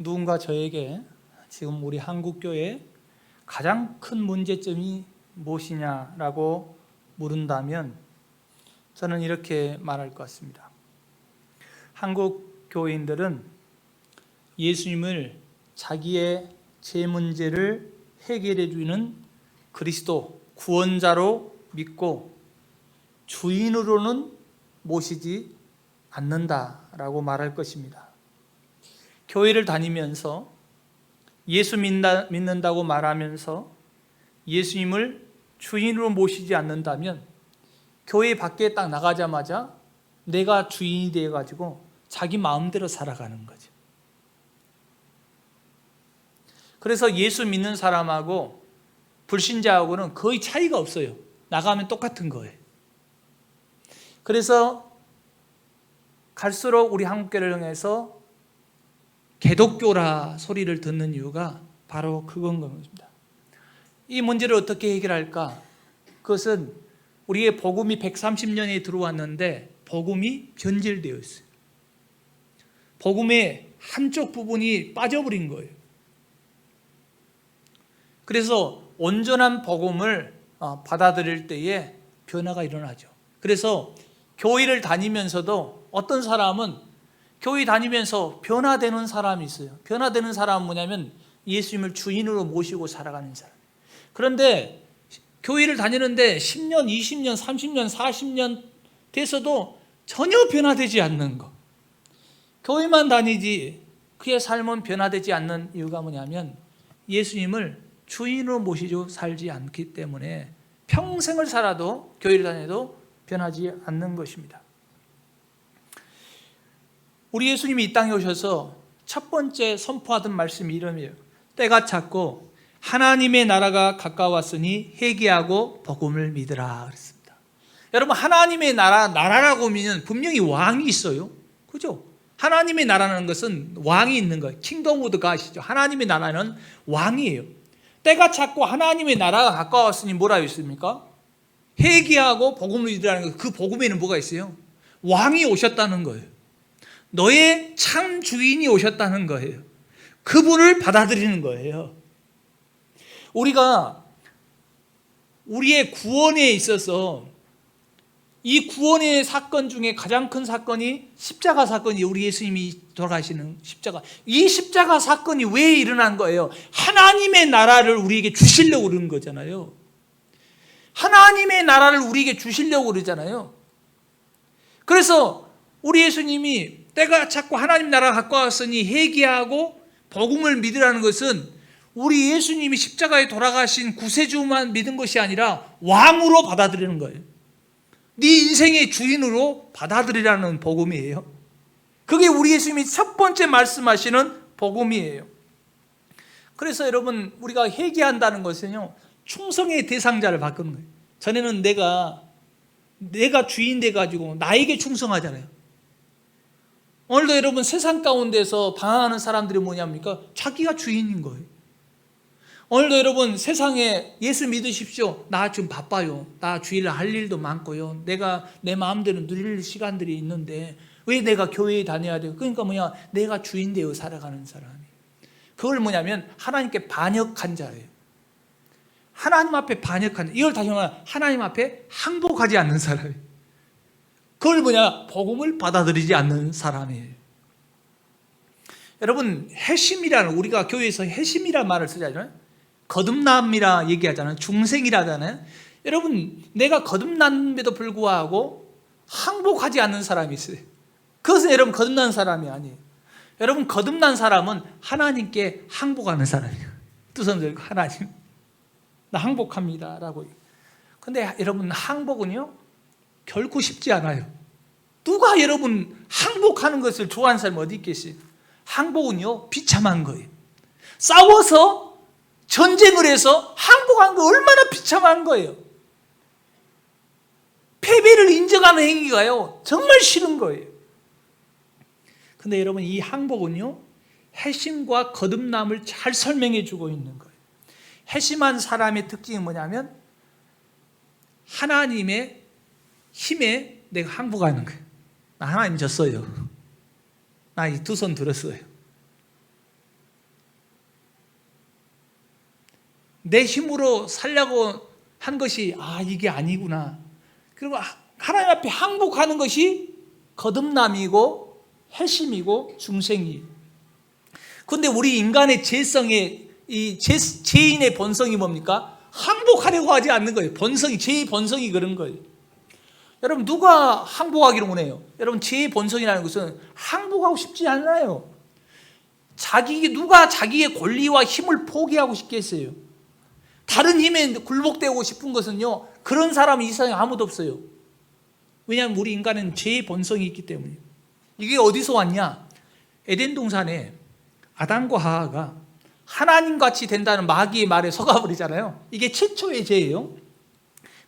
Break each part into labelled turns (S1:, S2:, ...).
S1: 누군가 저에게 지금 우리 한국교회의 가장 큰 문제점이 무엇이냐라고 물은다면 저는 이렇게 말할 것 같습니다. 한국 교회인들은 예수님을 자기의 죄 문제를 해결해 주는 그리스도 구원자로 믿고 주인으로는 모시지 않는다라고 말할 것입니다. 교회를 다니면서 예수 믿는다고 말하면서 예수님을 주인으로 모시지 않는다면 교회 밖에 딱 나가자마자 내가 주인이 되어가지고 자기 마음대로 살아가는 거죠. 그래서 예수 믿는 사람하고 불신자하고는 거의 차이가 없어요. 나가면 똑같은 거예요. 그래서 갈수록 우리 한국교회를 향해서 개독교라 소리를 듣는 이유가 바로 그건 겁니다. 이 문제를 어떻게 해결할까? 그것은 우리의 복음이 130년에 들어왔는데 복음이 변질되어 있어요. 복음의 한쪽 부분이 빠져버린 거예요. 그래서 온전한 복음을 받아들일 때에 변화가 일어나죠. 그래서 교회를 다니면서도 어떤 사람은 교회 다니면서 변화되는 사람이 있어요. 변화되는 사람은 뭐냐면 예수님을 주인으로 모시고 살아가는 사람. 그런데 교회를 다니는데 10년, 20년, 30년, 40년 돼서도 전혀 변화되지 않는 것. 교회만 다니지 그의 삶은 변화되지 않는 이유가 뭐냐면 예수님을 주인으로 모시고 살지 않기 때문에 평생을 살아도 교회를 다녀도 변하지 않는 것입니다. 우리 예수님이 이 땅에 오셔서 첫 번째 선포하던 말씀이 이름이에요. 때가 찼고 하나님의 나라가 가까웠으니 회개하고 복음을 믿으라 그랬습니다. 여러분, 하나님의 나라라고 하면 분명히 왕이 있어요. 그죠? 하나님의 나라는 것은 왕이 있는 거예요. 킹덤 오브 갓이죠. 하나님의 나라는 왕이에요. 때가 찼고 하나님의 나라가 가까웠으니 뭐라고 했습니까? 회개하고 복음을 믿으라는 거. 그 복음에는 뭐가 있어요? 왕이 오셨다는 거예요. 너의 참 주인이 오셨다는 거예요. 그분을 받아들이는 거예요. 우리가 우리의 구원에 있어서 이 구원의 사건 중에 가장 큰 사건이 십자가 사건이 우리 예수님이 돌아가시는 십자가. 이 십자가 사건이 왜 일어난 거예요? 하나님의 나라를 우리에게 주시려고 그러는 거잖아요. 하나님의 나라를 우리에게 주시려고 그러잖아요. 그래서 우리 예수님이 때가 찼고 하나님 나라가 가까웠으니 회개하고 복음을 믿으라는 것은 우리 예수님이 십자가에 돌아가신 구세주만 믿은 것이 아니라 왕으로 받아들이는 거예요. 네 인생의 주인으로 받아들이라는 복음이에요. 그게 우리 예수님이 첫 번째 말씀하시는 복음이에요. 그래서 여러분, 우리가 회개한다는 것은요, 충성의 대상자를 바꾸는 거예요. 전에는 내가 주인 돼가지고 나에게 충성하잖아요. 오늘도 여러분, 세상 가운데서 방황하는 사람들이 뭐냐입니까? 자기가 주인인 거예요. 오늘도 여러분, 세상에 예수 믿으십시오. 나 지금 바빠요. 나 주일 할 일도 많고요. 내가 내 마음대로 누릴 시간들이 있는데 왜 내가 교회에 다녀야 돼요? 그러니까 뭐냐, 내가 주인 되어 살아가는 사람이. 그걸 뭐냐면 하나님께 반역한 자예요. 하나님 앞에 반역한 자. 이걸 다시 말하면 하나님 앞에 항복하지 않는 사람이에요. 그걸 뭐냐? 복음을 받아들이지 않는 사람이에요. 여러분, 회심이라는, 우리가 교회에서 회심이라는 말을 쓰잖아요. 거듭남이라 얘기하잖아요. 중생이라 하잖아요. 여러분, 내가 거듭남에도 불구하고 항복하지 않는 사람이 있어요. 그것은 여러분 거듭난 사람이 아니에요. 여러분, 거듭난 사람은 하나님께 항복하는 사람이에요. 두 손 들고 하나님, 나 항복합니다 라고. 근데 여러분, 항복은요 결코 쉽지 않아요. 누가 여러분 항복하는 것을 좋아하는 사람이 어디 있겠어요? 항복은요 비참한 거예요. 싸워서 전쟁을 해서 항복한 거 얼마나 비참한 거예요. 패배를 인정하는 행위가요 정말 싫은 거예요. 근데 여러분, 이 항복은요 회심과 거듭남을 잘 설명해 주고 있는 거예요. 회심한 사람의 특징이 뭐냐면 하나님의 힘에 내가 항복하는 거예요. 나 하나님 졌어요. 나 이 두 손 들었어요. 내 힘으로 살려고 한 것이 이게 아니구나. 그리고 하나님 앞에 항복하는 것이 거듭남이고 회심이고 중생이. 그런데 우리 인간의 죄성의 죄인의 본성이 뭡니까? 항복하려고 하지 않는 거예요. 본성이, 죄의 본성이 그런 거예요. 여러분, 누가 항복하기를 원해요? 여러분, 죄의 본성이라는 것은 항복하고 싶지 않아요. 누가 자기의 권리와 힘을 포기하고 싶겠어요? 다른 힘에 굴복되고 싶은 것은요, 그런 사람이 이 세상에 아무도 없어요. 왜냐하면 우리 인간은 죄의 본성이 있기 때문에. 이게 어디서 왔냐? 에덴 동산에 아담과 하와가 하나님같이 된다는 마귀의 말에 속아버리잖아요. 이게 최초의 죄예요.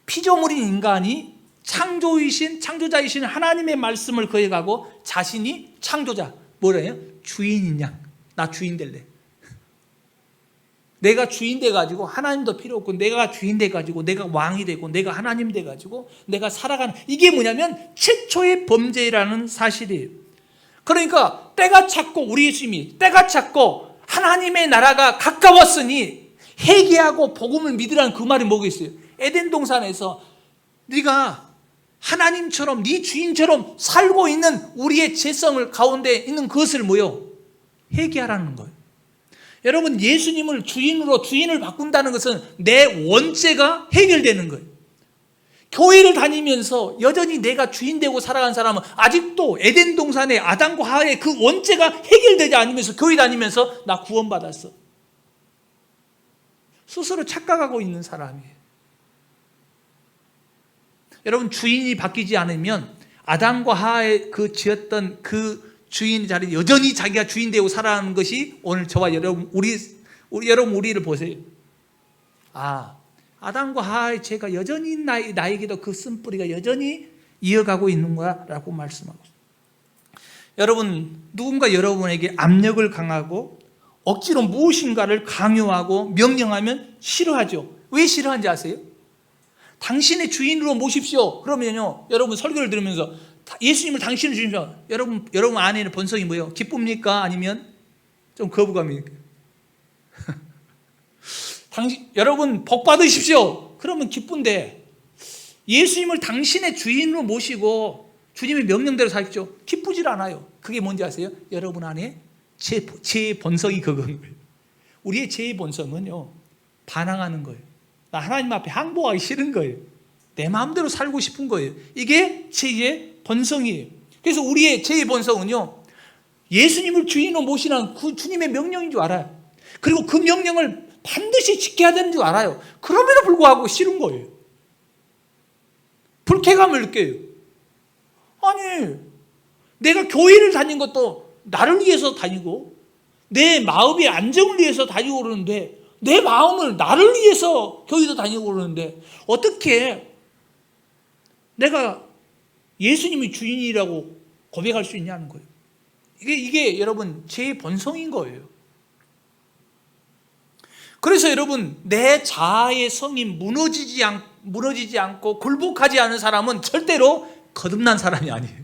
S1: 피조물인 인간이 창조자이신 하나님의 말씀을 거역하고 자신이 창조자, 뭐래요? 주인인 양. 나 주인 될래. 내가 주인 돼가지고 하나님도 필요 없고, 내가 주인 돼가지고 내가 왕이 되고 내가 하나님 돼가지고 내가 살아가는, 이게 뭐냐면 최초의 범죄라는 사실이에요. 그러니까 때가 찼고, 우리 예수님이 때가 찼고 하나님의 나라가 가까웠으니 회개하고 복음을 믿으라는 그 말이 뭐겠어요? 에덴 동산에서 네가 하나님처럼, 네 주인처럼 살고 있는 우리의 죄성을 가운데 있는 그것을 뭐요? 회개하라는 거예요. 여러분, 예수님을 주인을 바꾼다는 것은 내 원죄가 해결되는 거예요. 교회를 다니면서 여전히 내가 주인 되고 살아간 사람은 아직도 에덴 동산의 아담과 하와의 그 원죄가 해결되지 않으면서 교회 다니면서 나 구원받았어, 스스로 착각하고 있는 사람이에요. 여러분, 주인이 바뀌지 않으면 아담과 하와의 그 지었던 그 주인 자리, 여전히 자기가 주인 되고 살아가는 것이 오늘 저와 여러분, 우리를 보세요. 아담과 하와의 죄가 여전히 나에게도 그 쓴뿌리가 여전히 이어가고 있는 거야 라고 말씀하고 있습니다. 여러분, 누군가 여러분에게 압력을 강하고 억지로 무엇인가를 강요하고 명령하면 싫어하죠. 왜 싫어하는지 아세요? 당신의 주인으로 모십시오. 그러면요, 여러분 설교를 들으면서 예수님을 당신의 주인으로, 여러분 안에는 본성이 뭐예요? 기쁩니까? 아니면 좀 거부감입니까? 여러분 복 받으십시오. 그러면 기쁜데, 예수님을 당신의 주인으로 모시고 주님의 명령대로 사십시오. 기쁘질 않아요. 그게 뭔지 아세요? 여러분 안에 제 본성이 그건 거예요. 우리의 죄의 본성은요, 반항하는 거예요. 나 하나님 앞에 항복하기 싫은 거예요. 내 마음대로 살고 싶은 거예요. 이게 죄의 본성이에요. 그래서 우리의 죄의 본성은요, 예수님을 주인으로 모시는 그 주님의 명령인 줄 알아요. 그리고 그 명령을 반드시 지켜야 되는 줄 알아요. 그럼에도 불구하고 싫은 거예요. 불쾌감을 느껴요. 아니, 내가 교회를 다닌 것도 나를 위해서 다니고 내 마음의 안정을 위해서 다니고 그러는데, 내 마음을 나를 위해서 교회도 다니고 그러는데 어떻게 내가 예수님이 주인이라고 고백할 수 있냐는 거예요. 이게 여러분 제 본성인 거예요. 그래서 여러분, 내 자아의 성이 무너지지 않고 굴복하지 않은 사람은 절대로 거듭난 사람이 아니에요.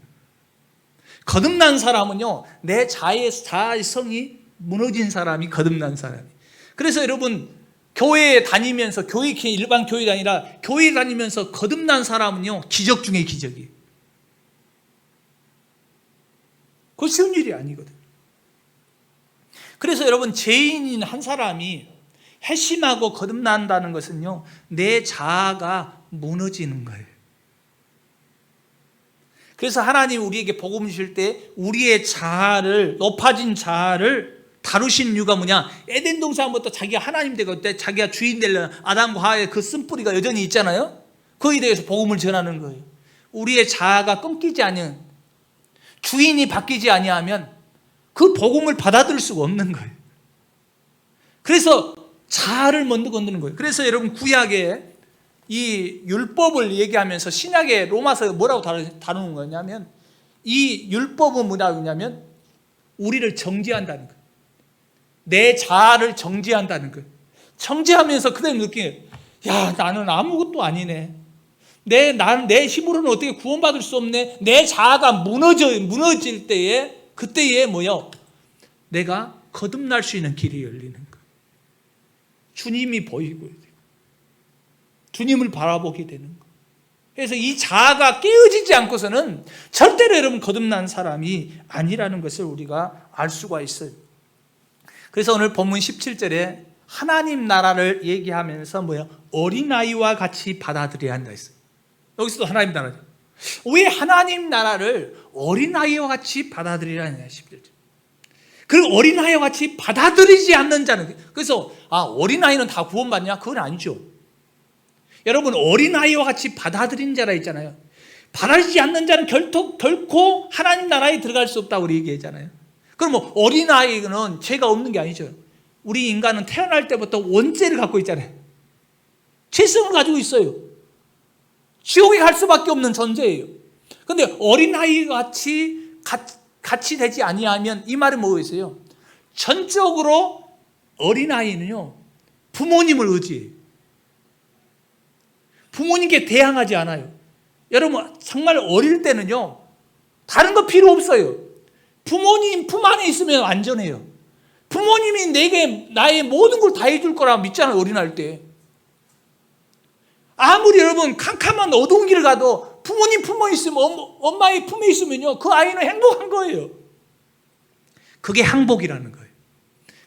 S1: 거듭난 사람은요, 내 자아의 성이 무너진 사람이 거듭난 사람이에요. 그래서 여러분, 교회에 다니면서, 일반 교회가 아니라 교회에 다니면서 거듭난 사람은요, 기적 중에 기적이에요. 그거 쉬운 일이 아니거든요. 그래서 여러분, 죄인인 한 사람이 회심하고 거듭난다는 것은요, 내 자아가 무너지는 거예요. 그래서 하나님 우리에게 복음 주실 때 우리의 높아진 자아를 다루신 이유가 뭐냐? 에덴 동산부터 자기가 하나님 되고 자기가 주인 되려는 아담과 하와의 그 쓴뿌리가 여전히 있잖아요. 거기에 대해서 복음을 전하는 거예요. 우리의 자아가 끊기지 않은, 주인이 바뀌지 아니하면 그 복음을 받아들일 수가 없는 거예요. 그래서 자아를 먼저 건드는 거예요. 그래서 여러분, 구약에 이 율법을 얘기하면서 신약의 로마서 뭐라고 다루는 거냐면, 이 율법은 뭐라고 하냐면 우리를 정죄한다는 거예요. 내 자아를 정죄한다는 거예요. 정죄하면서 그대로 느끼는 거예요. 야, 나는 아무것도 아니네. 내 힘으로는 어떻게 구원받을 수 없네. 내 자아가 무너질 때에, 그때에 뭐요? 내가 거듭날 수 있는 길이 열리는 거예요. 주님이 보이고 주님을 바라보게 되는 거. 그래서 이 자아가 깨어지지 않고서는 절대로 여러분 거듭난 사람이 아니라는 것을 우리가 알 수가 있어요. 그래서 오늘 본문 17절에 하나님 나라를 얘기하면서 어린아이와 같이 받아들여야 한다 했어요. 여기서도 하나님 나라죠. 왜 하나님 나라를 어린아이와 같이 받아들이라 하냐 11절. 그리고 어린아이와 같이 받아들이지 않는 자는, 그래서 어린아이는 다 구원받냐? 그건 아니죠. 여러분, 어린아이와 같이 받아들인 자라 있잖아요. 받아들이지 않는 자는 결코 하나님 나라에 들어갈 수 없다고 우리 얘기했잖아요. 그럼 어린아이는 죄가 없는 게 아니죠. 우리 인간은 태어날 때부터 원죄를 갖고 있잖아요. 죄성을 가지고 있어요. 지옥에 갈 수밖에 없는 존재예요. 그런데 어린아이와 같이 되지 아니하면, 이 말은 뭐겠어요? 전적으로 어린아이는요, 부모님을 의지해요. 부모님께 대항하지 않아요. 여러분, 정말 어릴 때는요, 다른 거 필요 없어요. 부모님 품 안에 있으면 안전해요. 부모님이 내게 나의 모든 걸 다 해줄 거라고 믿잖아요, 어린아이 때. 아무리 여러분 캄캄한 어두운 길을 가도 부모님 품에 있으면, 엄마의 품에 있으면요, 그 아이는 행복한 거예요. 그게 항복이라는 거예요.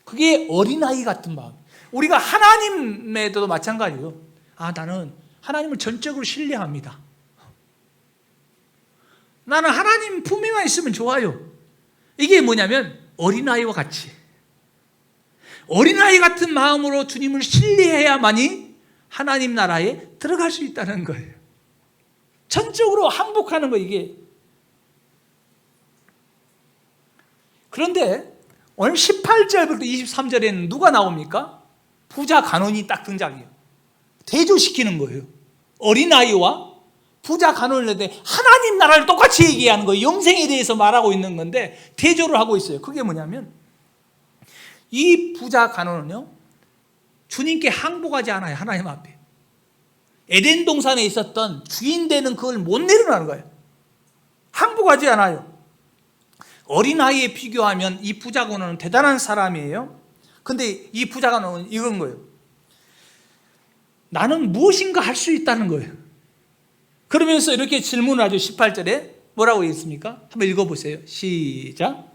S1: 그게 어린아이 같은 마음. 우리가 하나님에도 마찬가지예요. 나는 하나님을 전적으로 신뢰합니다. 나는 하나님 품에만 있으면 좋아요. 이게 뭐냐면 어린아이와 같이, 어린아이 같은 마음으로 주님을 신뢰해야만이 하나님 나라에 들어갈 수 있다는 거예요. 전적으로 항복하는 거, 이게. 그런데 오늘 18절부터 23절에는 누가 나옵니까? 부자 간원이 딱 등장해요. 대조시키는 거예요. 어린아이와 부자 간원을 했는데 하나님 나라를 똑같이 얘기하는 거예요. 영생에 대해서 말하고 있는 건데 대조를 하고 있어요. 그게 뭐냐면, 이 부자 간원은요, 주님께 항복하지 않아요. 하나님 앞에. 에덴 동산에 있었던 주인 되는 그걸 못 내려놓는 거예요. 항복하지 않아요. 어린아이에 비교하면 이 부자 간원은 대단한 사람이에요. 근데 이 부자 간원은 이런 거예요. 나는 무엇인가 할 수 있다는 거예요. 그러면서 이렇게 질문을 하죠. 18절에 뭐라고 했습니까? 한번 읽어보세요. 시작.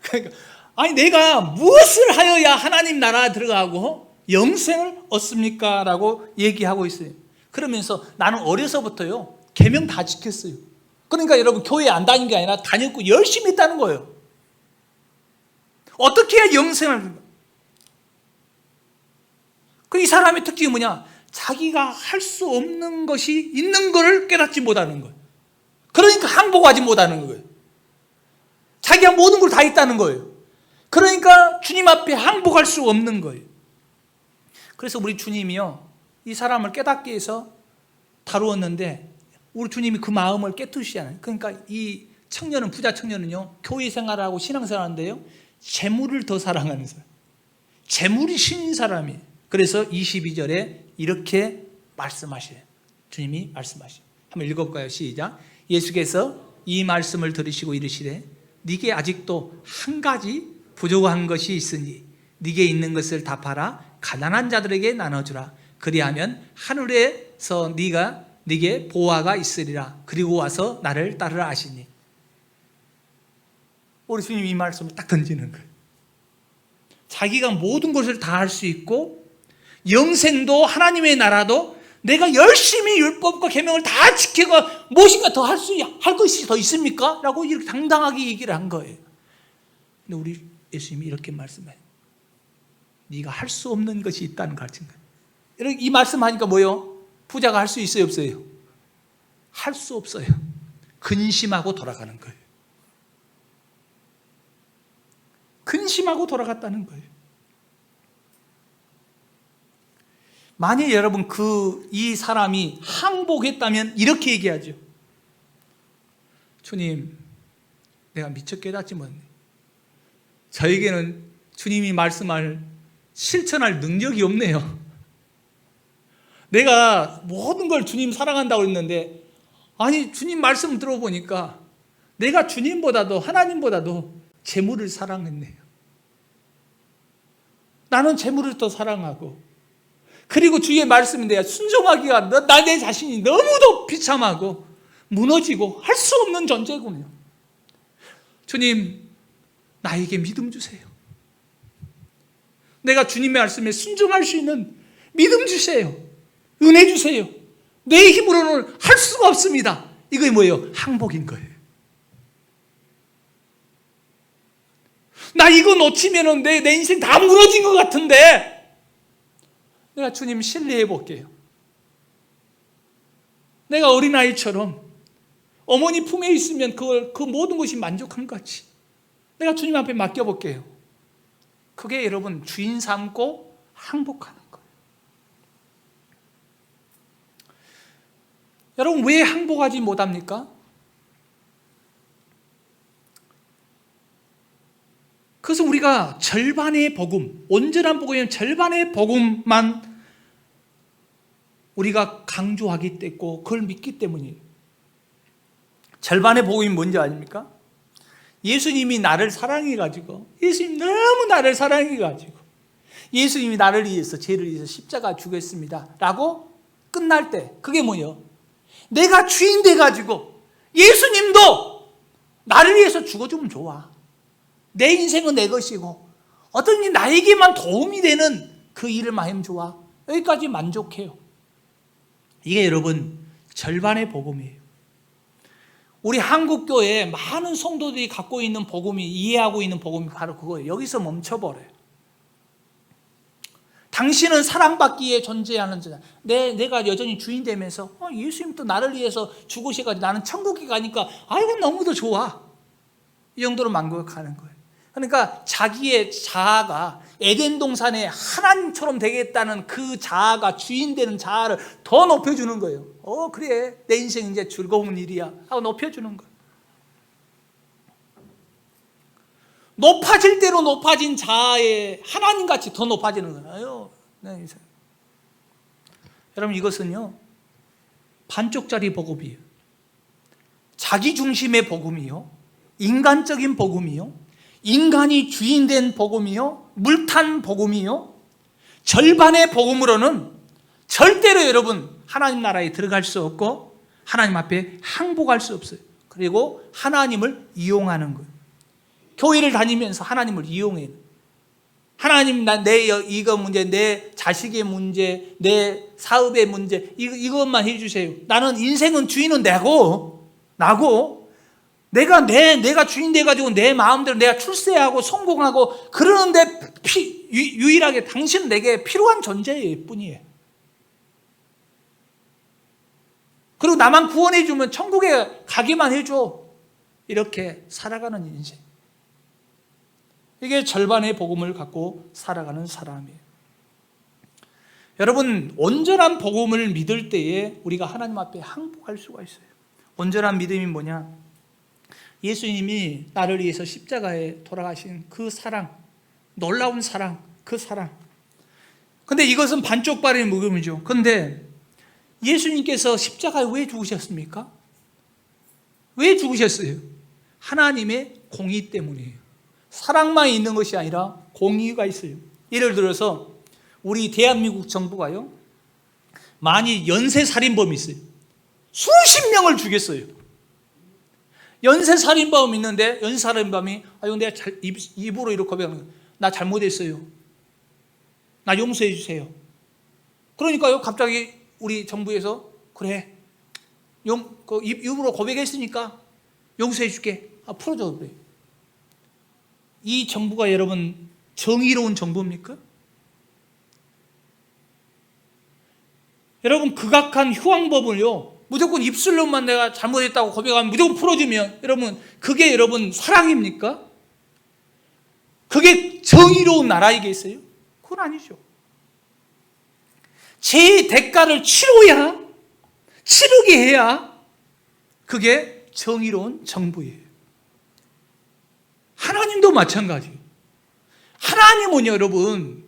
S1: 그러니까 내가 무엇을 하여야 하나님 나라에 들어가고 영생을 얻습니까? 라고 얘기하고 있어요. 그러면서 나는 어려서부터요, 계명 다 지켰어요. 그러니까 여러분, 교회 안 다닌 게 아니라 다녔고 열심히 했다는 거예요. 어떻게 해야 영생을? 이 사람의 특징이 뭐냐? 자기가 할 수 없는 것이 있는 것을 깨닫지 못하는 거예요. 그러니까 항복하지 못하는 거예요. 자기가 모든 걸 다 했다는 거예요. 그러니까 주님 앞에 항복할 수 없는 거예요. 그래서 우리 주님이요, 이 사람을 깨닫게 해서 다루었는데 우리 주님이 그 마음을 깨뜨리시잖아요. 그러니까 이 청년은, 부자 청년은요, 교회 생활하고 신앙생활하는데요, 재물을 더 사랑하는 사람, 재물이 신인 사람이에요. 그래서 22절에 이렇게 말씀하셔요. 주님이 말씀하셔요. 한번 읽어볼까요? 시작. 예수께서 이 말씀을 들으시고 이르시되 네게 아직도 한 가지 부족한 것이 있으니 네게 있는 것을 다 팔아 가난한 자들에게 나눠주라. 그리하면 하늘에서 네게 보화가 있으리라. 그리고 와서 나를 따르라 하시니. 우리 주님이 이 말씀을 딱 던지는 거예요. 자기가 모든 것을 다 할 수 있고 영생도 하나님의 나라도 내가 열심히 율법과 계명을 다 지키고 무엇인가 더 할 것이 더 있습니까? 라고 이렇게 당당하게 얘기를 한 거예요. 근데 우리 예수님이 이렇게 말씀해요. 네가 할 수 없는 것이 있다는 가르친 거예요. 이 말씀하니까 뭐예요? 부자가 할 수 있어요, 없어요? 할 수 없어요. 근심하고 돌아가는 거예요. 근심하고 돌아갔다는 거예요. 만약 여러분 이 사람이 항복했다면 이렇게 얘기하죠. 주님, 내가 미처 깨닫지 못했네. 저에게는 주님이 말씀을 실천할 능력이 없네요. 내가 모든 걸 주님 사랑한다고 했는데, 아니 주님 말씀 들어보니까 내가 주님보다도 하나님보다도 재물을 사랑했네요. 나는 재물을 더 사랑하고, 그리고 주의 말씀에 대해 순종하기가 내 자신이 너무도 비참하고 무너지고 할 수 없는 존재군요. 주님, 나에게 믿음 주세요. 내가 주님의 말씀에 순종할 수 있는 믿음 주세요. 은혜 주세요. 내 힘으로는 할 수가 없습니다. 이게 뭐예요? 항복인 거예요. 나 이거 놓치면 내 인생 다 무너진 것 같은데 내가 주님 신뢰해 볼게요. 내가 어린아이처럼 어머니 품에 있으면 그 모든 것이 만족한 것 같이 내가 주님 앞에 맡겨볼게요. 그게 여러분 주인 삼고 항복하는 거예요. 여러분 왜 항복하지 못합니까? 그래서 우리가 절반의 복음, 온전한 복음이면 절반의 복음만 우리가 강조하기 때문에 그걸 믿기 때문이에요. 절반의 복음이 뭔지 아십니까? 예수님이 나를 사랑해가지고, 예수님 너무 나를 사랑해가지고, 예수님이 나를 위해서, 죄를 위해서 십자가 죽였습니다 라고 끝날 때 그게 뭐예요? 내가 주인 돼가지고 예수님도 나를 위해서 죽어주면 좋아. 내 인생은 내 것이고 어떤 일이 나에게만 도움이 되는 그 일을 마음 좋아. 여기까지 만족해요. 이게 여러분 절반의 복음이에요. 우리 한국교회에 많은 성도들이 갖고 있는 복음이, 이해하고 있는 복음이 바로 그거예요. 여기서 멈춰버려요. 당신은 사랑받기에 존재하는 자다. 내가 여전히 주인 되면서 예수님도 나를 위해서 죽으셔가지고 나는 천국에 가니까 아이고 너무도 좋아. 이 정도로 만족하는 거예요. 그러니까 자기의 자아가 에덴 동산에 하나님처럼 되겠다는 그 자아가, 주인 되는 자아를 더 높여주는 거예요. 그래 내 인생 이제 즐거운 일이야 하고 높여주는 거예요. 높아질 대로 높아진 자아에 하나님같이 더 높아지는 거예요. 내 인생. 여러분 이것은요 반쪽짜리 복음이에요. 자기중심의 복음이요, 인간적인 복음이요, 인간이 주인 된 복음이요, 물탄 복음이요, 절반의 복음으로는 절대로 여러분 하나님 나라에 들어갈 수 없고 하나님 앞에 항복할 수 없어요. 그리고 하나님을 이용하는 거예요. 교회를 다니면서 하나님을 이용해요. 하나님, 이거 문제, 내 자식의 문제, 내 사업의 문제, 이것만 해주세요. 나는 인생은 주인은 나고 내가 주인 돼가지고 내 마음대로 내가 출세하고 성공하고 그러는데 유일하게 당신은 내게 필요한 존재일 뿐이에요. 그리고 나만 구원해주면 천국에 가게만 해줘. 이렇게 살아가는 인생. 이게 절반의 복음을 갖고 살아가는 사람이에요. 여러분 온전한 복음을 믿을 때에 우리가 하나님 앞에 항복할 수가 있어요. 온전한 믿음이 뭐냐? 예수님이 나를 위해서 십자가에 돌아가신 그 사랑, 놀라운 사랑, 그 사랑. 근데 이것은 반쪽짜리 복음이죠. 근데 예수님께서 십자가에 왜 죽으셨습니까? 왜 죽으셨어요? 하나님의 공의 때문이에요. 사랑만 있는 것이 아니라 공의가 있어요. 예를 들어서 우리 대한민국 정부가요, 만일 연쇄살인범이 있어요. 수십 명을 죽였어요. 연쇄살인범이 있는데 연쇄살인범이 내가 입으로 이렇게 고백하는 거예요. 나 잘못했어요. 나 용서해 주세요. 그러니까요 갑자기 우리 정부에서 그래 입으로 고백했으니까 용서해 줄게. 풀어줘 그래. 이 정부가 여러분 정의로운 정부입니까? 여러분 극악한 휴왕법을요 무조건 입술로만 내가 잘못했다고 고백하면 무조건 풀어주면 여러분 그게 여러분 사랑입니까? 그게 정의로운 나라이겠어요? 그건 아니죠. 죄의 대가를 치르게 해야 그게 정의로운 정부예요. 하나님도 마찬가지예요. 하나님은 여러분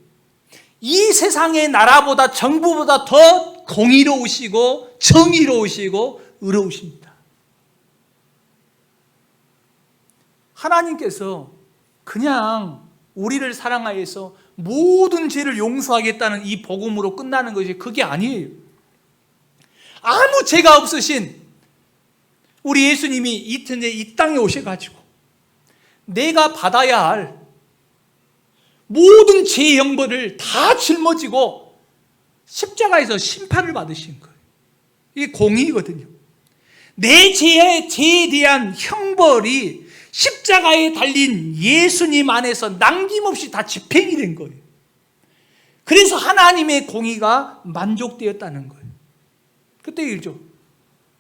S1: 이 세상의 나라보다 정부보다 더 공의로우시고 정의로우시고 의로우십니다. 하나님께서 그냥 우리를 사랑하여서 모든 죄를 용서하겠다는 이 복음으로 끝나는 것이 그게 아니에요. 아무 죄가 없으신 우리 예수님이 이 땅에 오셔가지고 내가 받아야 할 모든 죄의 형벌을 다 짊어지고 십자가에서 심판을 받으신 거예요. 이게 공의거든요. 내 죄에 대한 형벌이 십자가에 달린 예수님 안에서 남김없이 다 집행이 된 거예요. 그래서 하나님의 공의가 만족되었다는 거예요. 그때 일죠.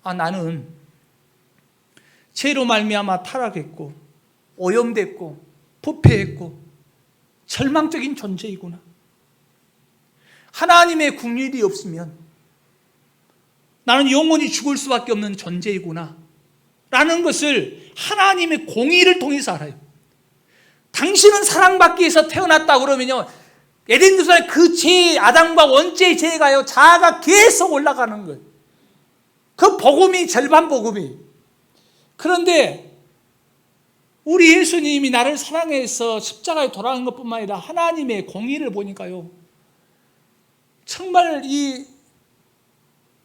S1: 나는 죄로 말미암아 타락했고 오염됐고 부패했고 절망적인 존재이구나. 하나님의 긍휼이 없으면 나는 영원히 죽을 수밖에 없는 존재이구나 라는 것을 하나님의 공의를 통해서 알아요. 당신은 사랑받기 위해서 태어났다 그러면요, 에덴 동산의 그 죄, 아담과 원죄의 죄가요, 자아가 계속 올라가는 거예요. 그 복음이 절반 복음이. 그런데 우리 예수님이 나를 사랑해서 십자가에 돌아간 것뿐만 아니라 하나님의 공의를 보니까요, 정말 이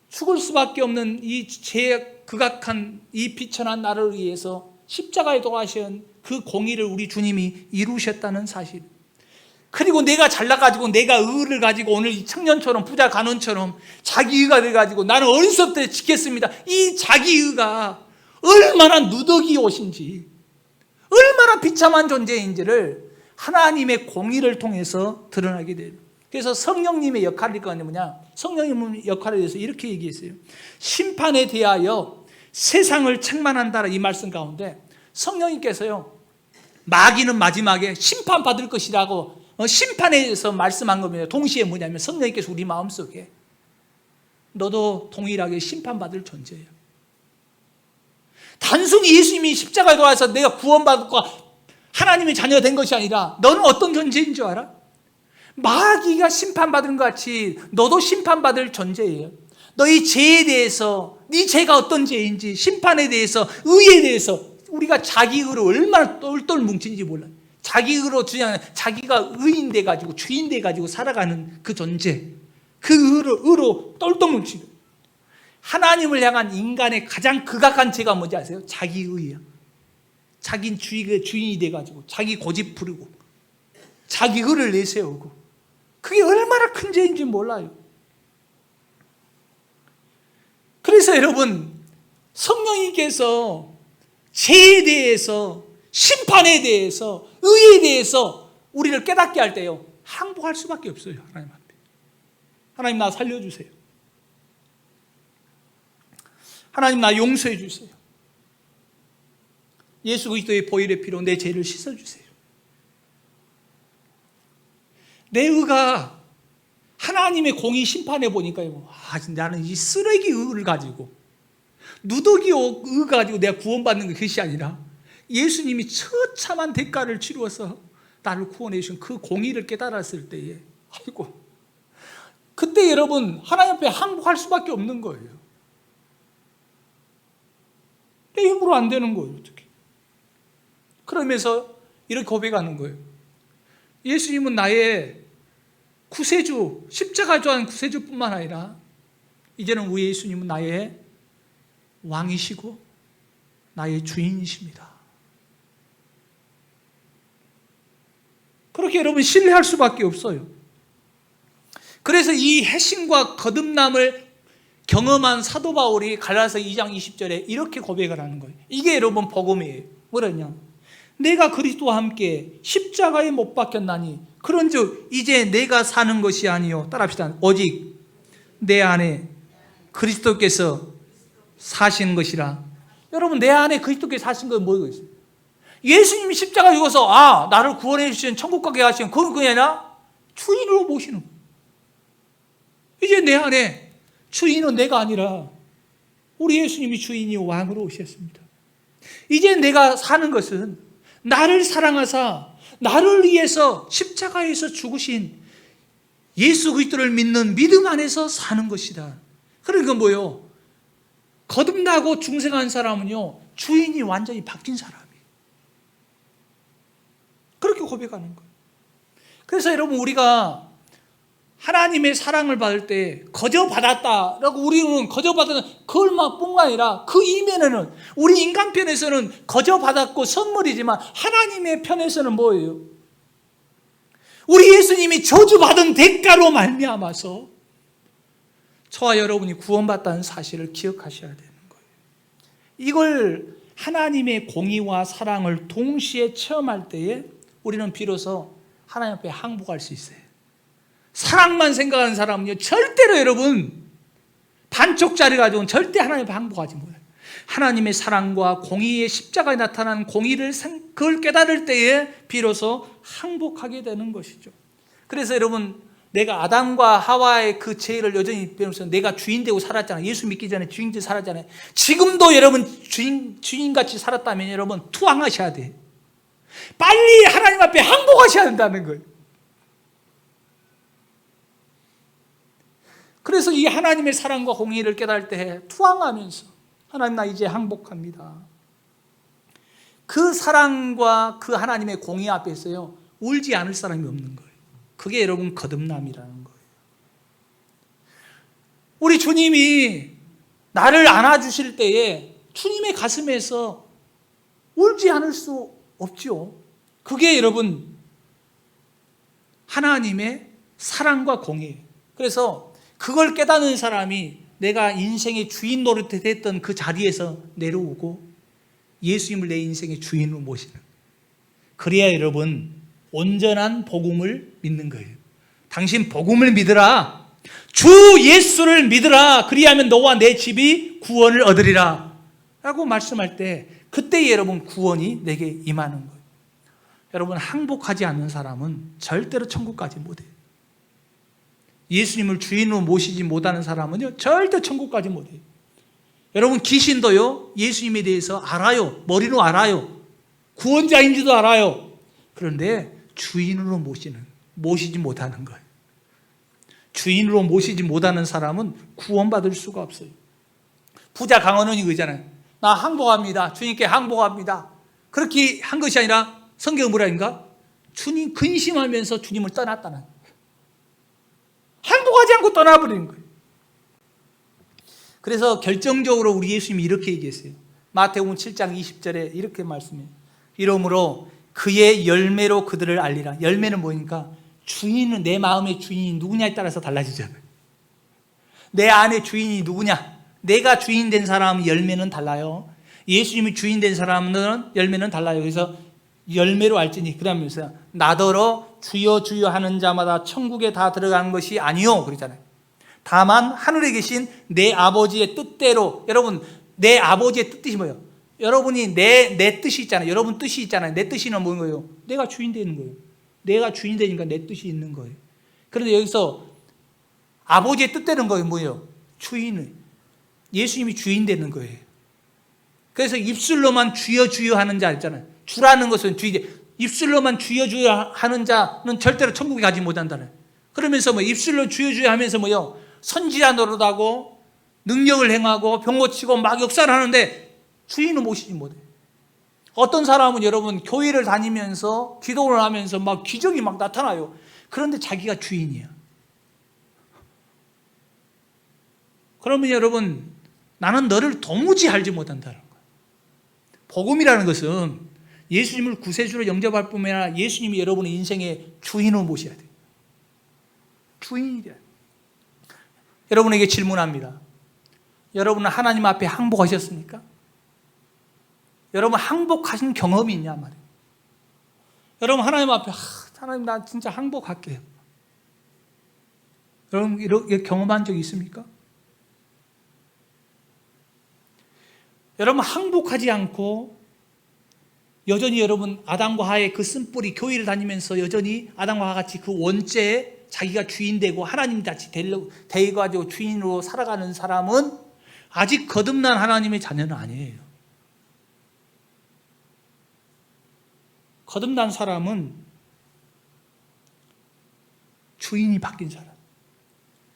S1: 죽을 수밖에 없는 이 죄 극악한 이 비천한 나를 위해서 십자가에 돌아가신 그 공의를 우리 주님이 이루셨다는 사실. 그리고 내가 잘나가지고 내가 의를 가지고 오늘 이 청년처럼 부자 간원처럼 자기의가 돼가지고 나는 어리석을 때 지켰습니다. 이 자기의가 얼마나 누더기 옷인지, 얼마나 비참한 존재인지를 하나님의 공의를 통해서 드러나게 돼요. 그래서 성령님의 역할이 뭐냐? 성령님의 역할에 대해서 이렇게 얘기했어요. 심판에 대하여 세상을 책망한다라 이 말씀 가운데 성령님께서요, 마귀는 마지막에 심판받을 것이라고 심판에 대해서 말씀한 겁니다. 동시에 뭐냐면 성령님께서 우리 마음속에 너도 동일하게 심판받을 존재예요. 단순히 예수님이 십자가에 돌아와서 내가 구원받고 하나님의 자녀가 된 것이 아니라 너는 어떤 존재인 줄 알아? 마귀가 심판받은 것 같이 너도 심판받을 존재예요. 너희 죄에 대해서, 네 죄가 어떤 죄인지, 심판에 대해서, 의에 대해서 우리가 자기의로 얼마나 똘똘 뭉친지 몰라요. 자기의로 주장, 자기가 의인 돼가지고 주인 돼가지고 살아가는 그 존재, 그 의로 똘똘 뭉치고. 하나님을 향한 인간의 가장 극악한 죄가 뭔지 아세요? 자기의예요. 자기는 주인이 돼가지고 자기 고집 부리고 자기 의를 내세우고, 그게 얼마나 큰 죄인지 몰라요. 그래서 여러분, 성령님께서 죄에 대해서, 심판에 대해서, 의에 대해서 우리를 깨닫게 할 때요, 항복할 수밖에 없어요. 하나님한테. 하나님 나 살려주세요. 하나님 나 용서해 주세요. 예수 그리스도의 보혈의 피로 내 죄를 씻어주세요. 내 의가 하나님의 공의 심판해 보니까요, 나는 이 쓰레기 의를 가지고, 누더기 의 가지고 내가 구원받는 것이 아니라 예수님이 처참한 대가를 치루어서 나를 구원해 주신 그 공의를 깨달았을 때에, 아이고, 그때 여러분 하나님 앞에 항복할 수밖에 없는 거예요. 내 힘으로 안 되는 거예요. 어떻게? 그러면서 이렇게 고백하는 거예요. 예수님은 나의 구세주, 십자가 좋아하는 구세주뿐만 아니라 이제는 우리 예수님은 나의 왕이시고 나의 주인이십니다. 그렇게 여러분 신뢰할 수밖에 없어요. 그래서 이 해심과 거듭남을 경험한 사도 바울이 갈라디아서 2장 20절에 이렇게 고백을 하는 거예요. 이게 여러분 복음이에요. 뭐랬냐? 내가 그리스도와 함께 십자가에 못 박혔나니 그런즉 이제 내가 사는 것이 아니요, 따라합시다. 오직 내 안에 그리스도께서 사시는 것이라. 여러분, 내 안에 그리스도께서 사신 건 뭐겠어요? 예수님이 십자가 죽어서 나를 구원해 주신, 천국 가게 하신, 그건 그게 아니라 주인으로 모시는 거예요. 이제 내 안에 주인은 내가 아니라 우리 예수님이 주인이 왕으로 오셨습니다. 이제 내가 사는 것은 나를 사랑하사 나를 위해서 십자가에서 죽으신 예수 그리스도를 믿는 믿음 안에서 사는 것이다. 그러니까 뭐요? 거듭나고 중생한 사람은요, 주인이 완전히 바뀐 사람이에요. 고백하는 거예요. 그래서 여러분, 우리가 하나님의 사랑을 받을 때 거저받았다라고 우리는 거저받은 그것뿐만 아니라 그 이면에는 우리 인간 편에서는 거저받았고 선물이지만 하나님의 편에서는 뭐예요? 우리 예수님이 저주받은 대가로 말미암아서 저와 여러분이 구원받다는 사실을 기억하셔야 되는 거예요. 이걸 하나님의 공의와 사랑을 동시에 체험할 때에 우리는 비로소 하나님 앞에 항복할 수 있어요. 사랑만 생각하는 사람은요, 절대로 여러분 반쪽짜리 가지고는 절대 하나님 앞에 항복하지 못해요. 하나님의 사랑과 공의의 십자가에 나타난 공의를 그걸 깨달을 때에 비로소 항복하게 되는 것이죠. 그래서 여러분, 내가 아담과 하와의 그 죄를 여전히 배우면서 내가 주인 되고 살았잖아요. 예수 믿기 전에 주인 되고 살았잖아요. 지금도 여러분 주인같이 살았다면 여러분 투항하셔야 돼요. 빨리 하나님 앞에 항복하셔야 된다는 거예요. 그래서 이 하나님의 사랑과 공의를 깨달을 때 투항하면서 하나님, 나 이제 항복합니다. 그 사랑과 그 하나님의 공의 앞에서요, 울지 않을 사람이 없는 거예요. 그게 여러분 거듭남이라는 거예요. 우리 주님이 나를 안아주실 때에 주님의 가슴에서 울지 않을 수 없죠. 그게 여러분 하나님의 사랑과 공의예요. 그래서 그걸 깨닫는 사람이 내가 인생의 주인 노릇에 됐던 그 자리에서 내려오고 예수님을 내 인생의 주인으로 모시는, 그래야 여러분 온전한 복음을 믿는 거예요. 당신 복음을 믿으라, 주 예수를 믿으라, 그리하면 너와 내 집이 구원을 얻으리라 라고 말씀할 때 그때 여러분 구원이 내게 임하는 거예요. 여러분, 항복하지 않는 사람은 절대로 천국 가지 못해요. 예수님을 주인으로 모시지 못하는 사람은요, 절대 천국 가지 못해요. 여러분, 귀신도요, 예수님에 대해서 알아요. 머리로 알아요. 구원자인지도 알아요. 그런데 주인으로 모시지 못하는 거예요. 주인으로 모시지 못하는 사람은 구원받을 수가 없어요. 부자 강언은이 그잖아요. 나 항복합니다. 주님께 항복합니다. 그렇게 한 것이 아니라 성경은 뭐라니까? 주님 근심하면서 주님을 떠났다는 거예요. 항복하지 않고 떠나버리는 거예요. 그래서 결정적으로 우리 예수님이 이렇게 얘기했어요. 마태복음 7장 20절에 이렇게 말씀해요. 이러므로 그의 열매로 그들을 알리라. 열매는 뭐니까? 주인은, 내 마음의 주인이 누구냐에 따라서 달라지잖아요. 내 안의 주인이 누구냐? 내가 주인 된 사람은 열매는 달라요. 예수님이 주인 된 사람은 열매는 달라요. 그래서 열매로 알지니, 그러면서 나더러 주여 주여 하는 자마다 천국에 다 들어가는 것이 아니요 그러잖아요. 다만 하늘에 계신 내 아버지의 뜻대로. 여러분, 내 아버지의 뜻이 뭐예요? 여러분이 내 뜻이 있잖아요. 여러분 뜻이 있잖아요. 내 뜻이는 뭐인 거예요? 내가 주인 되는 거예요. 내가 주인 되니까 내 뜻이 있는 거예요. 그런데 여기서 아버지의 뜻대로는 거예요. 뭐예요? 주인은 예수님이 주인 되는 거예요. 그래서 입술로만 주여 주여 하는 자 있잖아요. 주라는 것은 주인, 입술로만 주여 주여 하는 자는 절대로 천국에 가지 못한다는. 그러면서 뭐 입술로 주여 주여 하면서 뭐요? 선지자 노릇하고 능력을 행하고 병 고치고 막 역사를 하는데 주인을 모시지 못해. 어떤 사람은 여러분 교회를 다니면서 기도를 하면서 막 기적이 막 나타나요. 그런데 자기가 주인이야. 그러면 여러분, 나는 너를 도무지 알지 못한다는 거예요. 복음이라는 것은 예수님을 구세주로 영접할 뿐만 아니라 예수님이 여러분의 인생의 주인으로 모셔야 돼요. 주인이래. 여러분에게 질문합니다. 여러분은 하나님 앞에 항복하셨습니까? 여러분 항복하신 경험이 있냐 말이에요. 여러분 하나님 앞에 하나님 나 진짜 항복할게요. 여러분 이렇게 경험한 적 있습니까? 여러분 항복하지 않고 여전히 여러분 아담과 하의 그 쓴뿌리, 교회를 다니면서 여전히 아담과 하와 같이 그 원죄에 자기가 주인 되고 하나님 같이 되어가지고 주인으로 살아가는 사람은 아직 거듭난 하나님의 자녀는 아니에요. 거듭난 사람은 주인이 바뀐 사람.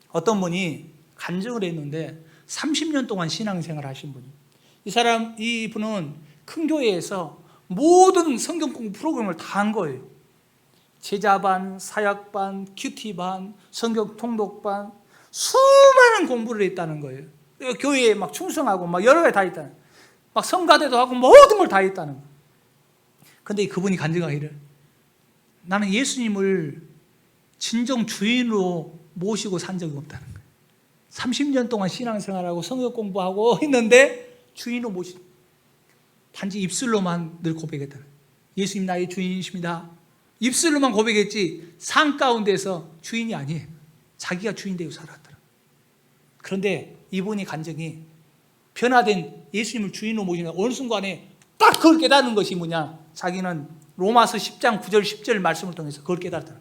S1: 어떤 분이 간증을 했는데 30년 동안 신앙생활을 하신 분이에요. 이분은 큰 교회에서 모든 성경 공부 프로그램을 다 한 거예요. 제자반, 사역반, 큐티반, 성경 통독반, 수많은 공부를 했다는 거예요. 교회에 막 충성하고 막 여러 개 다 했다는 거예요. 막 성가대도 하고 모든 걸 다 했다는 거예요. 근데 그분이 간증하기를, 나는 예수님을 진정 주인으로 모시고 산 적이 없다는 거예요. 30년 동안 신앙생활하고 성경 공부하고 했는데 주인으로 모시, 단지 입술로만 늘 고백했다는 거예요. 예수님 나의 주인이십니다. 입술로만 고백했지 삶 가운데서 주인이 아니에요. 자기가 주인 되고 살았더라. 그런데 이분이 간증이 변화된 예수님을 주인으로 모시는 어느 순간에 딱 그걸 깨닫는 것이 뭐냐, 자기는 로마서 10장 9절 10절 말씀을 통해서 그걸 깨닫더라.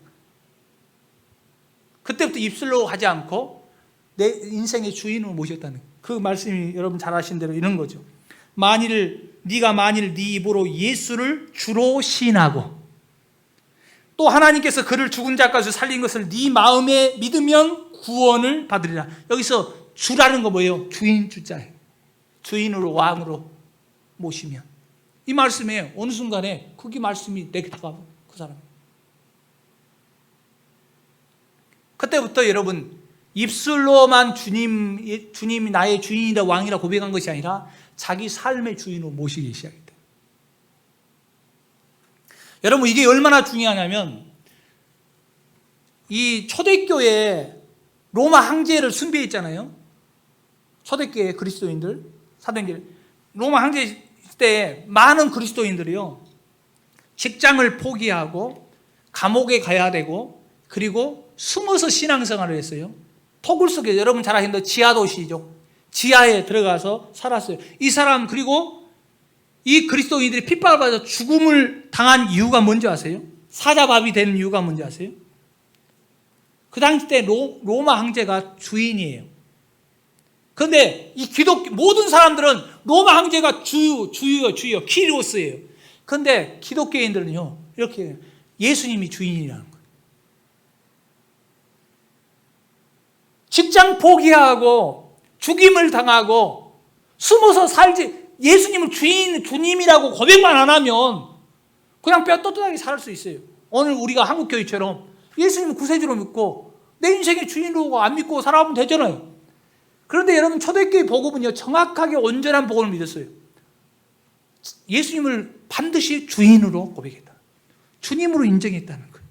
S1: 그때부터 입술로 하지 않고 내 인생의 주인으로 모셨다는 그 말씀이 여러분 잘 아신 대로 이런 거죠. 네가 만일 네 입으로 예수를 주로 시인하고 또 하나님께서 그를 죽은 자 가운데서 살린 것을 네 마음에 믿으면 구원을 받으리라. 여기서 주라는 거 뭐예요? 주인 주자예요. 주인으로 왕으로 모시면. 이 말씀에 어느 순간에 그게 말씀이 내게 다가와 그 사람. 그때부터 여러분 입술로만 주님이 나의 주인이다 왕이라 고백한 것이 아니라 자기 삶의 주인으로 모시기 시작했다. 여러분 이게 얼마나 중요하냐면 이 초대교회 로마 황제를 숭배했잖아요. 초대교회 그리스도인들 사도행전 로마 황제 때 많은 그리스도인들이요 직장을 포기하고 감옥에 가야 되고 그리고 숨어서 신앙생활을 했어요. 토굴 속에 여러분 잘 아시는 지하도시죠. 지하에 들어가서 살았어요. 이 사람 그리고 이 그리스도인들이 핍박을 받아서 죽음을 당한 이유가 뭔지 아세요? 사자밥이 되는 이유가 뭔지 아세요? 그 당시 때 로마 황제가 주인이에요. 그런데 이 모든 사람들은 로마 황제가 주요 키리오스예요. 그런데 기독교인들은요 이렇게 예수님이 주인이라는 거예요. 직장 포기하고 죽임을 당하고 숨어서 살지 예수님을 주님이라고 고백만 안 하면 그냥 뼈또렷하게 살 수 있어요. 오늘 우리가 한국교회처럼 예수님을 구세주로 믿고 내 인생의 주인으로 안 믿고 살아가면 되잖아요. 그런데 여러분 초대교회 복음은요 정확하게 온전한 복음을 믿었어요. 예수님을 반드시 주인으로 고백했다. 주님으로 인정했다는 거예요.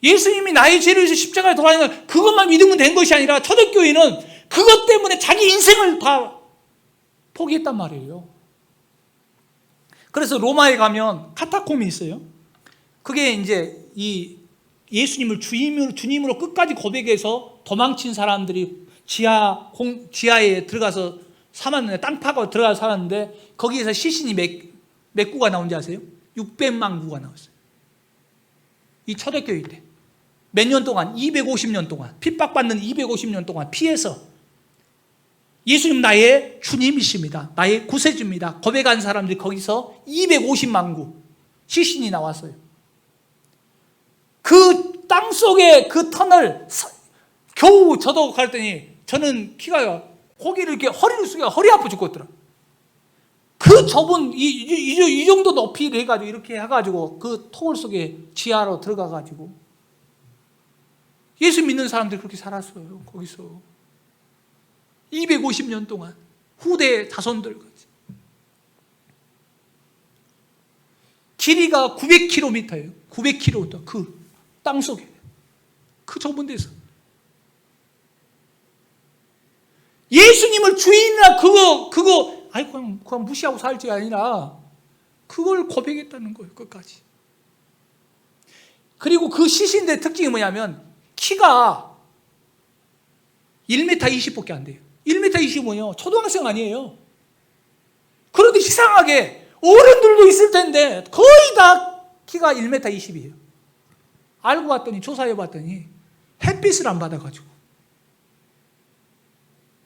S1: 예수님이 나의 죄를 위해서 십자가에 돌아가는 그것만 믿으면 된 것이 아니라 초대교회는 그것 때문에 자기 인생을 다 포기했단 말이에요. 그래서 로마에 가면 카타콤이 있어요. 그게 이제 이 예수님을 주님으로 끝까지 고백해서 도망친 사람들이 지하에 들어가서 살았는데 땅 파고 들어가서 살았는데 거기에서 시신이 몇 구가 나온지 아세요? 600만 구가 나왔어요. 이 초대교회 때. 몇 년 동안 250년 동안 핍박받는 250년 동안 피해서 예수님 나의 주님이십니다. 나의 구세주입니다. 고백한 사람들이 거기서 250만 구 시신이 나왔어요. 그 땅속에 그 터널 겨우 저도 갔더니 저는 키가 고기를 이렇게 허리를 숙여 허리 아파 죽겠더라. 그 좁은 이 정도 높이를 해가지고 이렇게 해가지고 그 터널 속에 지하로 들어가가지고 예수 믿는 사람들이 그렇게 살았어요. 거기서 250년 동안 후대 자손들까지. 길이가 900km예요. 900km 그 땅속에 그 좁은 데서 예수님을 주인이라 그거 아이 그냥 무시하고 살지 아니라 그걸 고백했다는 거예요. 끝까지. 그리고 그 시신들의 특징이 뭐냐면 키가 1m 20밖에 안 돼요. 1m 20이면요 초등학생 아니에요. 그런데 이상하게 어른들도 있을 텐데 거의 다 키가 1m 20이에요. 알고 봤더니 조사해 봤더니 햇빛을 안 받아가지고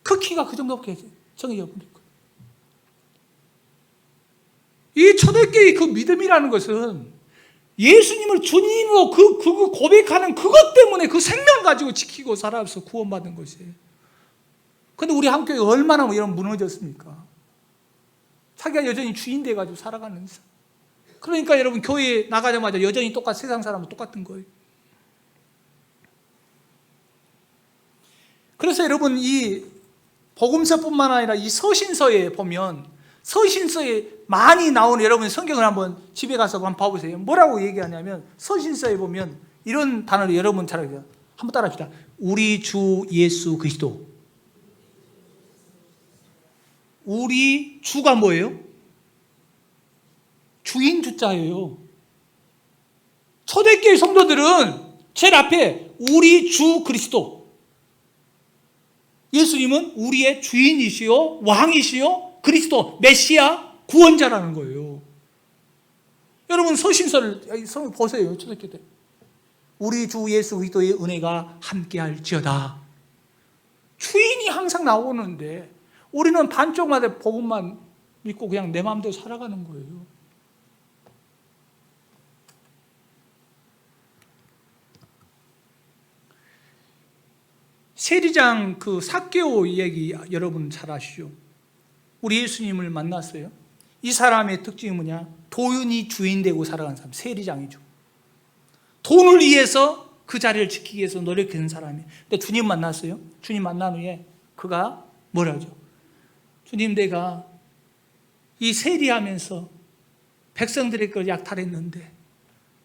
S1: 그 키가 그 정도밖에 정해져 버리고. 이 초대교회의 그 믿음이라는 것은 예수님을 주님으로 그 고백하는 그것 때문에 그 생명 가지고 지키고 살아서 구원받은 것이에요. 근데 우리 한국교회 얼마나 이런 무너졌습니까? 자기가 여전히 주인 돼가지고 살아가는 삶. 그러니까 여러분 교회 나가자마자 여전히 세상 사람은 똑같은 거예요. 그래서 여러분 이 복음서뿐만 아니라 이 서신서에 보면 서신서에 많이 나오는 여러분 성경을 한번 집에 가서 한번 봐보세요. 뭐라고 얘기하냐면 서신서에 보면 이런 단어를 여러분 잘 알아요. 한번 따라합시다. 우리 주 예수 그리스도. 우리 주가 뭐예요? 주인 주자예요. 초대교회 성도들은 제일 앞에 우리 주 그리스도. 예수님은 우리의 주인이시요 왕이시요 그리스도 메시아 구원자라는 거예요. 여러분 서신서를 보세요. 초대교회 때 우리 주 예수 그리스도의 은혜가 함께할지어다. 주인이 항상 나오는데 우리는 반쪽마다 복음만 믿고 그냥 내 마음대로 살아가는 거예요. 세리장 그 삭개오 얘기 여러분 잘 아시죠? 우리 예수님을 만났어요. 이 사람의 특징이 뭐냐? 돈이 주인 되고 살아가는 사람, 세리장이죠. 돈을 위해서 그 자리를 지키기 위해서 노력하는 사람이. 근데 주님 만났어요. 주님 만난 후에 그가 뭐라죠? 주님, 내가 이 세리하면서 백성들의 걸 약탈했는데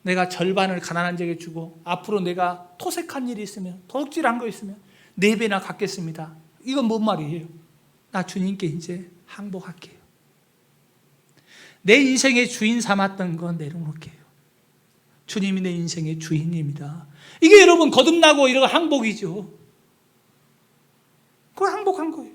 S1: 내가 절반을 가난한 자에게 주고 앞으로 내가 토색한 일이 있으면 도둑질한 거 있으면 4배나 갚겠습니다. 이건 뭔 말이에요? 나 주님께 이제 항복할게요. 내 인생의 주인 삼았던 건 내려놓을게요. 주님이 내 인생의 주인입니다. 이게 여러분 거듭나고 이런 항복이죠. 그걸 항복한 거예요.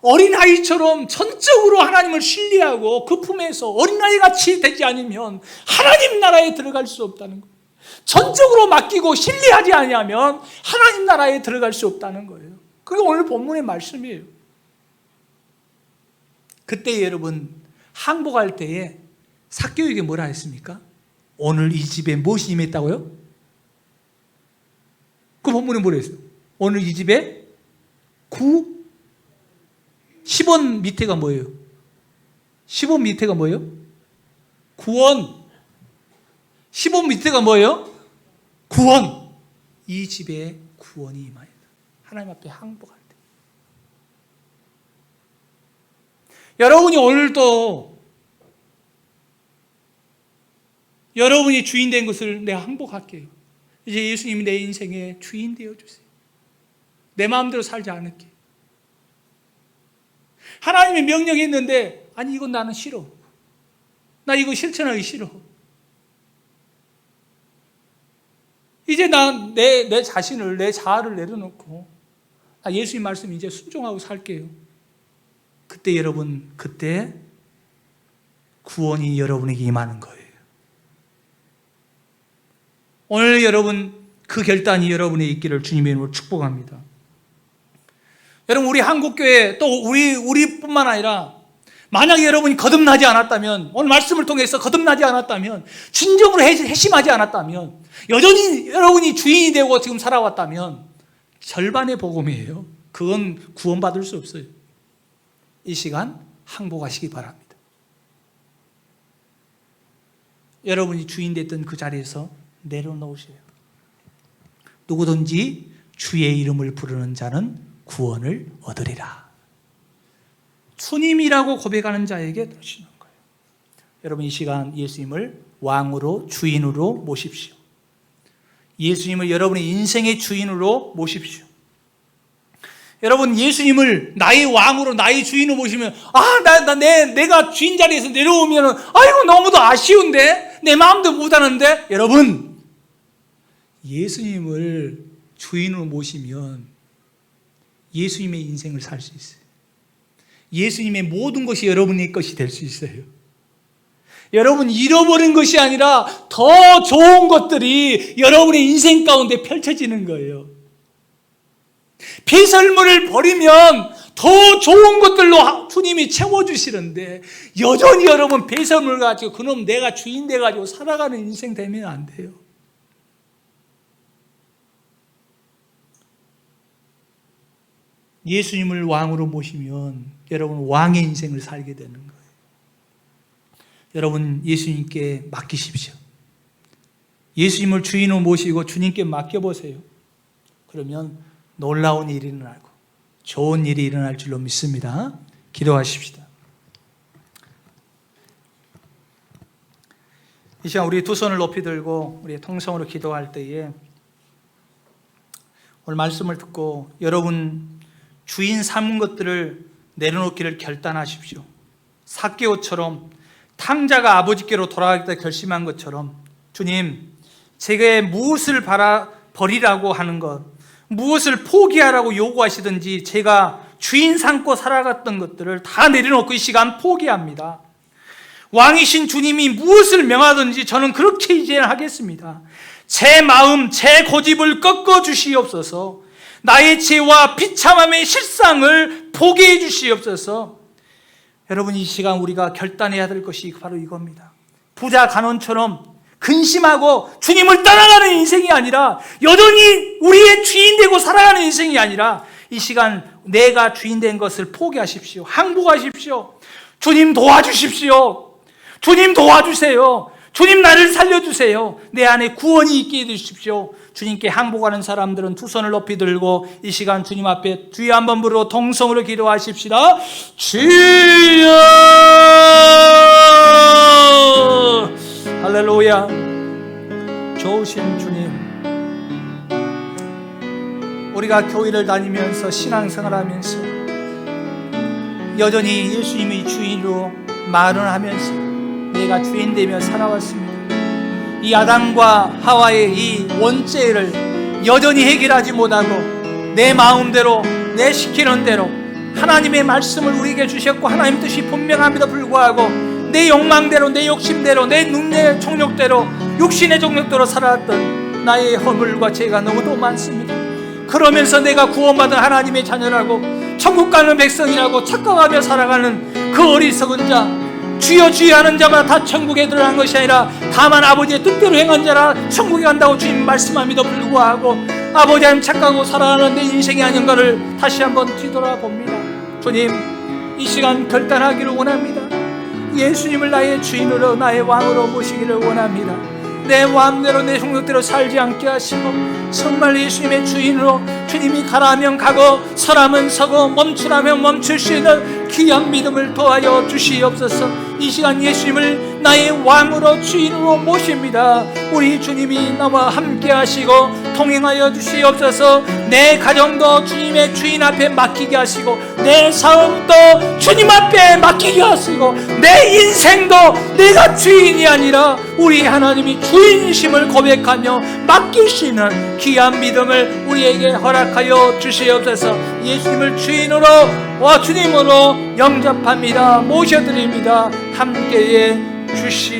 S1: 어린아이처럼 전적으로 하나님을 신뢰하고 그 품에서 어린아이같이 되지 않으면 하나님 나라에 들어갈 수 없다는 거예요. 전적으로 맡기고 신뢰하지 않으면 하나님 나라에 들어갈 수 없다는 거예요. 그게 오늘 본문의 말씀이에요. 그때 여러분 항복할 때에 삭개오에게 뭐라 했습니까? 오늘 이 집에 무엇이 임했다고요? 그 본문에 뭐라 했어요? 오늘 이 집에 10원 밑에가 뭐예요? 10원 밑에가 뭐예요? 구원. 10원 밑에가 뭐예요? 구원. 이 집에 구원이 임하였다. 하나님 앞에 항복할 때. 여러분이 오늘도 여러분이 주인 된 것을 내가 항복할게요. 이제 예수님이 내 인생의 주인 되어주세요. 내 마음대로 살지 않을게. 하나님이 명령했는데 아니 이건 나는 싫어. 나 이거 실천하기 싫어. 이제 내 자신을 내 자아를 내려놓고 나 예수님 말씀 이제 순종하고 살게요. 그때 여러분 그때 구원이 여러분에게 임하는 거예요. 오늘 여러분 그 결단이 여러분에 있기를 주님의 이름으로 축복합니다. 여러분 우리 한국교회 또 우리뿐만 아니라 만약에 여러분이 거듭나지 않았다면 오늘 말씀을 통해서 거듭나지 않았다면 진정으로 회심하지 않았다면 여전히 여러분이 주인이 되고 지금 살아왔다면 절반의 복음이에요. 그건 구원받을 수 없어요. 이 시간 항복하시기 바랍니다. 여러분이 주인 됐던 그 자리에서 내려놓으세요. 누구든지 주의 이름을 부르는 자는 구원을 얻으리라. 주님이라고 고백하는 자에게 드시는 거예요. 여러분 이 시간 예수님을 왕으로 주인으로 모십시오. 예수님을 여러분의 인생의 주인으로 모십시오. 여러분 예수님을 나의 왕으로 나의 주인으로 모시면 내가 주인 자리에서 내려오면 아이고 너무도 아쉬운데 내 마음도 못하는데 여러분 예수님을 주인으로 모시면 예수님의 인생을 살 수 있어요. 예수님의 모든 것이 여러분의 것이 될 수 있어요. 여러분 잃어버린 것이 아니라 더 좋은 것들이 여러분의 인생 가운데 펼쳐지는 거예요. 배설물을 버리면 더 좋은 것들로 주님이 채워주시는데 여전히 여러분 배설물 가지고 그놈 내가 주인 돼가지고 살아가는 인생 되면 안 돼요. 예수님을 왕으로 모시면 여러분 왕의 인생을 살게 되는 거예요. 여러분 예수님께 맡기십시오. 예수님을 주인으로 모시고 주님께 맡겨보세요. 그러면 놀라운 일이 일어나고 좋은 일이 일어날 줄로 믿습니다. 기도하십시다. 이 시간 우리 두 손을 높이 들고 우리 통성으로 기도할 때에 오늘 말씀을 듣고 여러분 주인 삼은 것들을 내려놓기를 결단하십시오. 삭개오처럼 탕자가 아버지께로 돌아가겠다 결심한 것처럼 주님, 제게 무엇을 버리라고 하는 것, 무엇을 포기하라고 요구하시든지 제가 주인 삼고 살아갔던 것들을 다 내려놓고 이 시간 포기합니다. 왕이신 주님이 무엇을 명하든지 저는 그렇게 이제 하겠습니다. 제 마음, 제 고집을 꺾어 주시옵소서. 나의 죄와 비참함의 실상을 보게 해 주시옵소서. 여러분 이 시간 우리가 결단해야 될 것이 바로 이겁니다. 부자 간원처럼 근심하고 주님을 따라가는 인생이 아니라 여전히 우리의 주인 되고 살아가는 인생이 아니라 이 시간 내가 주인 된 것을 포기하십시오. 항복하십시오. 주님 도와주십시오. 주님 도와주세요. 주님 나를 살려주세요. 내 안에 구원이 있게 해주십시오. 주님께 항복하는 사람들은 두 손을 높이 들고 이 시간 주님 앞에 주여 한번 부르고 동성으로 기도하십시다. 주여. 할렐루야. 좋으신 주님, 우리가 교회를 다니면서 신앙생활하면서 여전히 예수님이 주인으로 말을 하면서 내가 주인 되며 살아왔습니다. 이 아담과 하와의 이 원죄를 여전히 해결하지 못하고 내 마음대로 내 시키는 대로 하나님의 말씀을 우리에게 주셨고 하나님 뜻이 분명함에도 불구하고 내 욕망대로 내 욕심대로 내 눈의 정욕대로 육신의 정욕대로 살아왔던 나의 허물과 죄가 너무도 많습니다. 그러면서 내가 구원받은 하나님의 자녀라고 천국 가는 백성이라고 착각하며 살아가는 그 어리석은 자, 주여 주여 하는 자마다 다 천국에 들어간 것이 아니라 다만 아버지의 뜻대로 행한 자라 천국에 간다고 주님 말씀함에도 불구하고 아버지 하나님 착각하고 살아가는 내 인생이 아닌가를 다시 한번 뒤돌아봅니다. 주님, 이 시간 결단하기를 원합니다. 예수님을 나의 주인으로 나의 왕으로 모시기를 원합니다. 내 마음대로 내 성욕대로 살지 않게 하시고 정말 예수님의 주인으로 주님이 가라면 가고 서라면 서고 멈추라면 멈출 수 있는 귀한 믿음을 도와여 주시옵소서. 이 시간 예수님을 나의 왕으로 주인으로 모십니다. 우리 주님이 나와 함께 하시고 통행하여 주시옵소서. 내 가정도 주님의 주인 앞에 맡기게 하시고 내 삶도 주님 앞에 맡기게 하시고 내 인생도 내가 주인이 아니라 우리 하나님이 주인심을 고백하며 맡길 수 있는 귀한 믿음을 우리에게 허락하여 주시옵소서. 예수님을 주인으로 주님으로 영접합니다. 모셔드립니다. 함께해 주시